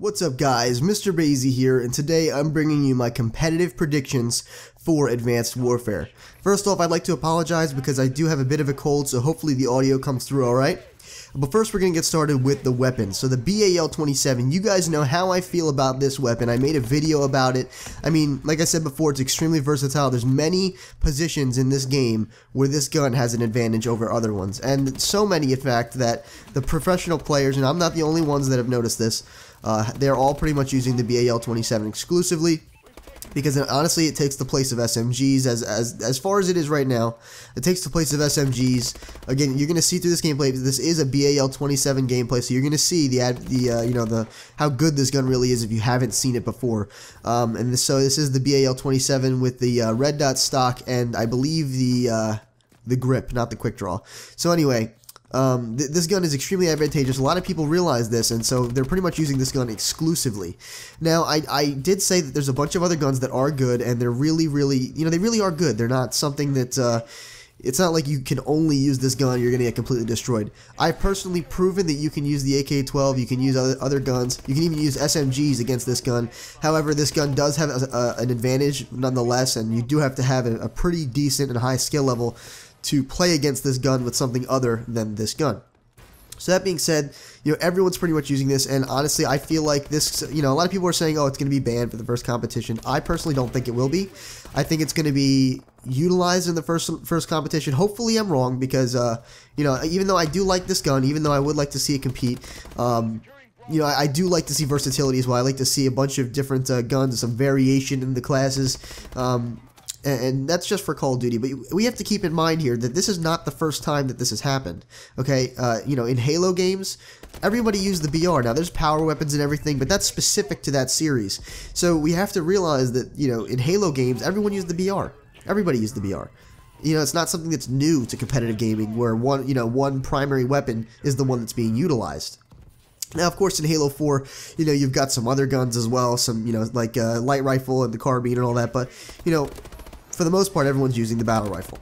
What's up guys, Mr. Bazy here, and today I'm bringing you my competitive predictions for Advanced Warfare. First off, I'd like to apologize because I do have a bit of a cold, so hopefully the audio comes through alright. But first we're going to get started with the weapon. So the BAL-27, you guys know how I feel about this weapon. I made a video about it. I mean, like I said before, it's extremely versatile. There's many positions in this game where this gun has an advantage over other ones. And so many, in fact, that the professional players, and I'm not the only ones that have noticed this, they're all pretty much using the BAL-27 exclusively. Because honestly, it takes the place of SMGs as far as it is right now. It takes the place of SMGs. Again, you're going to see through this gameplay. This is a BAL-27 gameplay, so you're going to see how good this gun really is if you haven't seen it before. So this is the BAL-27 with the red dot stock and I believe the grip, not the quick draw. So anyway. This gun is extremely advantageous. A lot of people realize this, and so they're pretty much using this gun exclusively. Now, I did say that there's a bunch of other guns that are good, and they're really, they really are good. They're not something that, it's not like you can only use this gun, you're going to get completely destroyed. I've personally proven that you can use the AK-12, you can use other guns, you can even use SMGs against this gun. However, this gun does have an advantage nonetheless, and you do have to have a pretty decent and high skill level to play against this gun with something other than this gun. So that being said, everyone's pretty much using this, and honestly, I feel like this, a lot of people are saying, oh, it's going to be banned for the first competition. I personally don't think it will be. I think it's going to be utilized in the first competition. Hopefully I'm wrong, because, even though I do like this gun, even though I would like to see it compete, I do like to see versatility as well. I like to see a bunch of different guns, some variation in the classes, and that's just for Call of Duty, but we have to keep in mind here that this is not the first time that this has happened, okay? In Halo games, everybody used the BR. Now, there's power weapons and everything, but that's specific to that series. So we have to realize that, in Halo games, everyone used the BR. Everybody used the BR. It's not something that's new to competitive gaming, where one primary weapon is the one that's being utilized. Now, of course, in Halo 4, you've got some other guns as well, some, like light rifle and the carbine and all that, but, for the most part, everyone's using the battle rifle.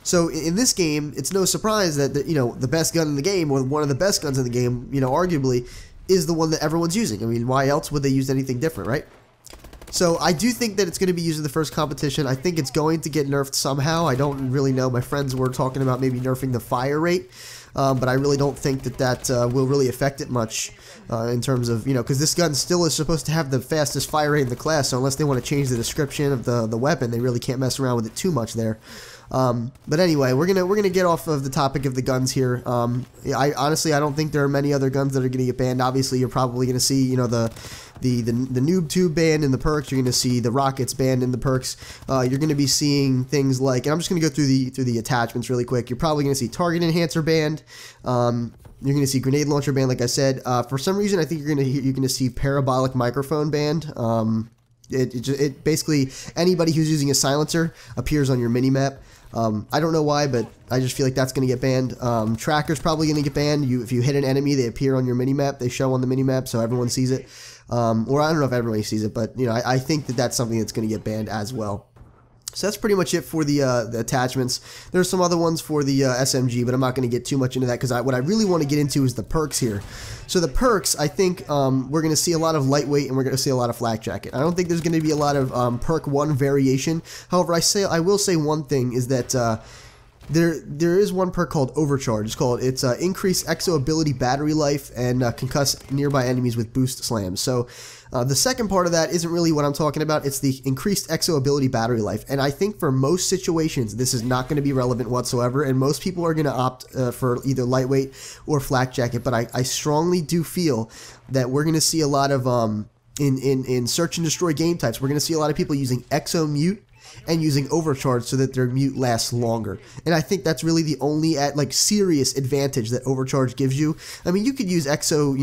So in this game, it's no surprise that the best gun in the game, or one of the best guns in the game, arguably, is the one that everyone's using. I mean, why else would they use anything different, right? So I do think that it's going to be used in the first competition. I think it's going to get nerfed somehow. I don't really know. My friends were talking about maybe nerfing the fire rate. But I really don't think that will really affect it much in terms of, because this gun still is supposed to have the fastest fire rate in the class, so unless they want to change the description of the weapon, they really can't mess around with it too much there. But anyway, we're gonna get off of the topic of the guns here. I honestly don't think there are many other guns that are gonna get banned. Obviously, you're probably gonna see the noob tube banned in the perks. You're gonna see the rockets banned in the perks. You're gonna be seeing things like, and I'm just gonna go through the attachments really quick. You're probably gonna see target enhancer banned. You're gonna see grenade launcher banned, like I said. For some reason, I think you're gonna see parabolic microphone banned. It basically, anybody who's using a silencer appears on your minimap. I don't know why, but I just feel like that's going to get banned. Tracker's probably going to get banned. If you hit an enemy, they appear on your minimap. They show on the minimap, so everyone sees it. Or I don't know if everybody sees it, but I think that that's something that's going to get banned as well. So that's pretty much it for the attachments. There's some other ones for the SMG, but I'm not going to get too much into that because what I really want to get into is the perks here. So the perks, I think we're going to see a lot of lightweight and we're going to see a lot of flak jacket. I don't think there's going to be a lot of perk 1 variation. However, I will say one thing is that there is one perk called Overcharge. It's increase Exo Ability battery life and concuss nearby enemies with boost slams. So the second part of that isn't really what I'm talking about. It's the increased Exo Ability battery life. And I think for most situations, this is not going to be relevant whatsoever. And most people are going to opt for either lightweight or flak jacket. But I strongly do feel that we're going to see a lot of, in search and destroy game types, we're going to see a lot of people using Exo Mute and using Overcharge so that their mute lasts longer. And I think that's really the only serious advantage that Overcharge gives you. I mean, you could use Exo,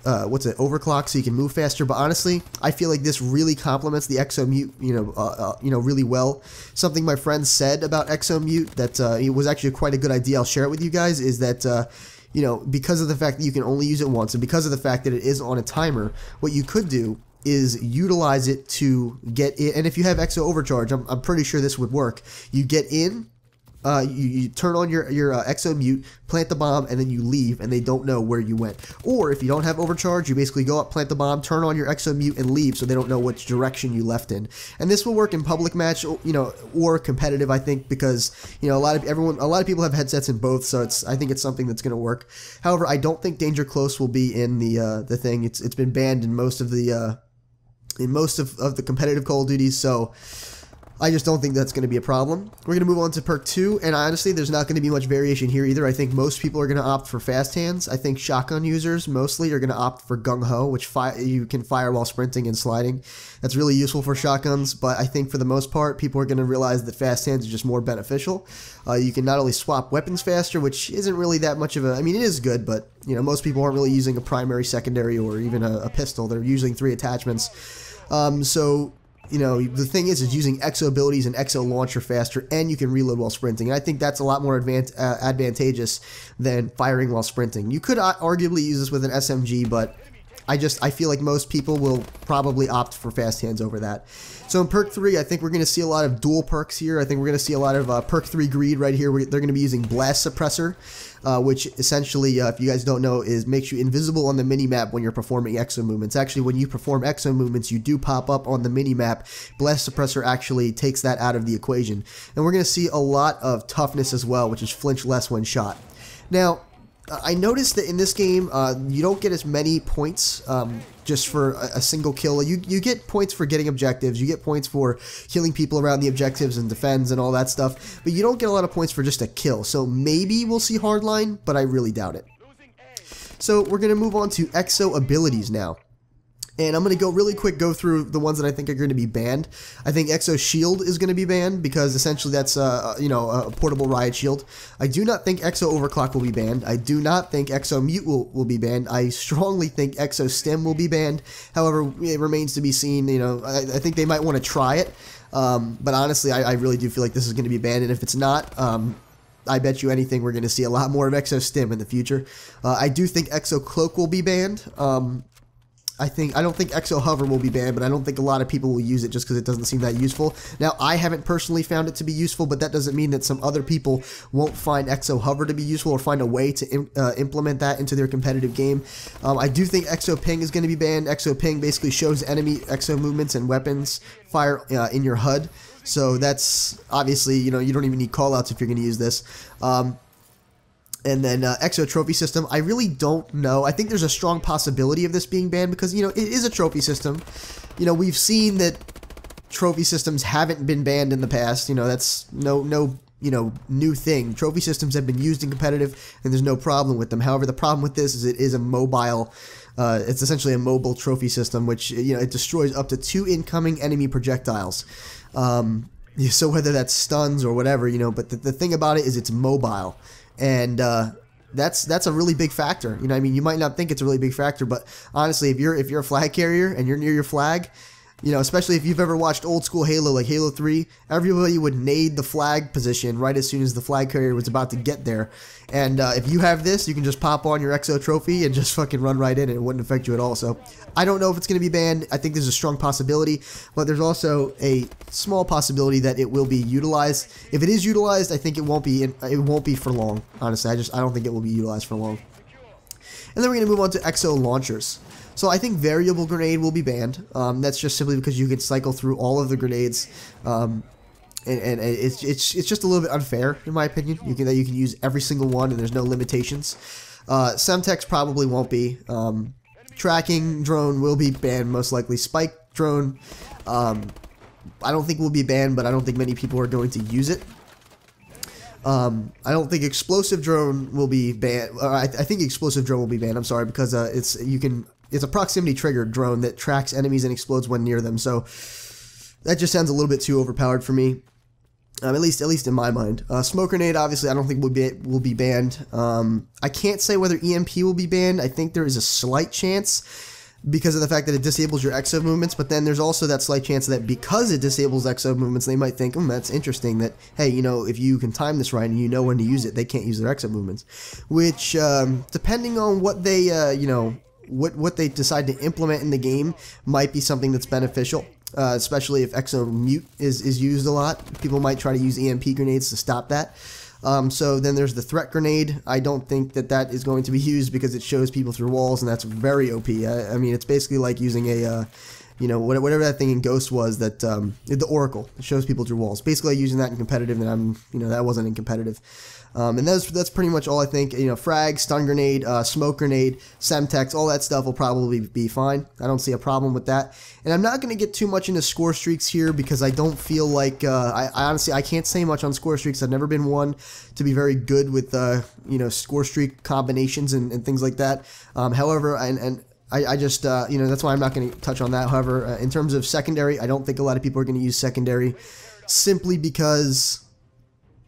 overclock so you can move faster, but honestly, I feel like this really complements the Exo Mute, really well. Something my friend said about Exo Mute that it was actually quite a good idea. I'll share it with you guys. Is that because of the fact that you can only use it once, and because of the fact that it is on a timer, what you could do is utilize it to get in. And if you have Exo Overcharge, I'm pretty sure this would work. You get in, you turn on your Exo Mute, plant the bomb, and then you leave, and they don't know where you went. Or if you don't have overcharge, you basically go up, plant the bomb, turn on your Exo Mute, and leave, so they don't know which direction you left in. And this will work in public match, or competitive, I think, because a lot of people have headsets in both, so I think it's something that's going to work. However, I don't think Danger Close will be in the thing. It's been banned in most of the competitive Call of Duties, so I just don't think that's going to be a problem. We're going to move on to perk 2, and honestly, there's not going to be much variation here either. I think most people are going to opt for fast hands. I think shotgun users mostly are going to opt for gung ho, which you can fire while sprinting and sliding. That's really useful for shotguns, but I think for the most part, people are going to realize that fast hands are just more beneficial. You can not only swap weapons faster, which isn't really that much of a... I mean, it is good, but most people aren't really using a primary, secondary, or even a pistol. They're using 3 attachments. The thing is using Exo Abilities and Exo Launcher faster, and you can reload while sprinting. And I think that's a lot more advantageous than firing while sprinting. You could arguably use this with an SMG, but I feel like most people will probably opt for fast hands over that. So in perk 3, I think we're going to see a lot of dual perks here. I think we're going to see a lot of perk 3 greed right here. They're going to be using Blast Suppressor, which essentially, if you guys don't know, makes you invisible on the minimap when you're performing Exo movements. Actually, when you perform Exo movements, you do pop up on the minimap. Blast Suppressor actually takes that out of the equation. And we're going to see a lot of toughness as well, which is flinch less when shot. Now, I noticed that in this game, you don't get as many points just for a single kill. You get points for getting objectives, you get points for killing people around the objectives and defends and all that stuff, but you don't get a lot of points for just a kill. So maybe we'll see hardline, but I really doubt it. So we're going to move on to Exo Abilities now. And I'm going to go through the ones that I think are going to be banned. I think Exo Shield is going to be banned because essentially that's a portable riot shield. I do not think Exo Overclock will be banned. I do not think Exo Mute will be banned. I strongly think Exo Stim will be banned. However, it remains to be seen. I think they might want to try it. But honestly, I really do feel like this is going to be banned. And if it's not, I bet you anything we're going to see a lot more of Exo Stim in the future. I do think Exo Cloak will be banned. I don't think Exo Hover will be banned, but I don't think a lot of people will use it just because it doesn't seem that useful. Now, I haven't personally found it to be useful, but that doesn't mean that some other people won't find Exo Hover to be useful or find a way to implement that into their competitive game. I do think Exo Ping is going to be banned. Exo Ping basically shows enemy Exo movements and weapons fire in your HUD. So that's obviously, you don't even need callouts if you're going to use this. And then Exo Trophy System, I really don't know. I think there's a strong possibility of this being banned because, it is a trophy system. We've seen that trophy systems haven't been banned in the past. That's no new thing. Trophy systems have been used in competitive, and there's no problem with them. However, the problem with this is it is a mobile. It's essentially a mobile trophy system, which it destroys up to 2 incoming enemy projectiles. So whether that's stuns or whatever, but the thing about it is it's mobile. And that's a really big factor. You might not think it's a really big factor, but honestly, if you're a flag carrier and you're near your flag, especially if you've ever watched old school Halo, like Halo 3, everybody would nade the flag position right as soon as the flag carrier was about to get there. And if you have this, you can just pop on your Exo Trophy and just fucking run right in and it wouldn't affect you at all. So I don't know if it's going to be banned. I think there's a strong possibility, but there's also a small possibility that it will be utilized. If it is utilized, I think it won't be for long. Honestly, I don't think it will be utilized for long. And then we're going to move on to Exo Launchers. So I think Variable Grenade will be banned. That's just simply because you can cycle through all of the grenades, and it's just a little bit unfair in my opinion. You can use every single one, and there's no limitations. Semtex probably won't be. Tracking Drone will be banned most likely. Spike Drone, I don't think will be banned, but I don't think many people are going to use it. I don't think Explosive Drone will be banned. I think Explosive Drone will be banned. I'm sorry, because it's a proximity triggered drone that tracks enemies and explodes when near them. So that just sounds a little bit too overpowered for me, at least in my mind. Smoke Grenade, obviously, I don't think will be banned. I can't say whether EMP will be banned. I think there is a slight chance because of the fact that it disables your Exo movements, but then there's also that slight chance that because it disables Exo movements, they might think, that's interesting that, hey, if you can time this right and you know when to use it, they can't use their Exo movements. Which, depending on what they, what they decide to implement in the game, might be something that's beneficial. especially if Exo Mute is used a lot. People might try to use EMP grenades to stop that. So then there's the threat grenade. I don't think that is going to be used because it shows people through walls, and that's very OP. I mean, it's basically like using a, you know, whatever that thing in Ghost was, that the Oracle. It shows people through walls. Basically, using that in competitive, and that wasn't in competitive. And that's pretty much all I think. You know, frag, stun grenade, smoke grenade, Semtex, all that stuff will probably be fine. I don't see a problem with that. And I'm not going to get too much into score streaks here because I don't feel like, I honestly, I can't say much on score streaks. I've never been one to be very good with, you know, score streak combinations and things like that. However, I just, you know, that's why I'm not going to touch on that. However, in terms of secondary, I don't think a lot of people are going to use secondary simply because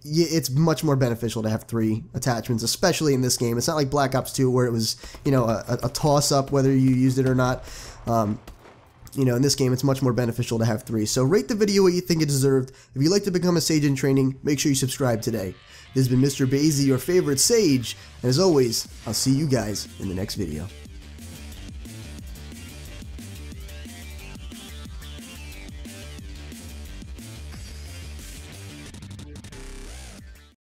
it's much more beneficial to have 3 attachments, especially in this game. It's not like Black Ops 2 where it was, you know, a toss-up whether you used it or not. You know, in this game, it's much more beneficial to have 3. So rate the video what you think it deserved. If you'd like to become a Sage in training, make sure you subscribe today. This has been Mr. Basie, your favorite Sage, and as always, I'll see you guys in the next video.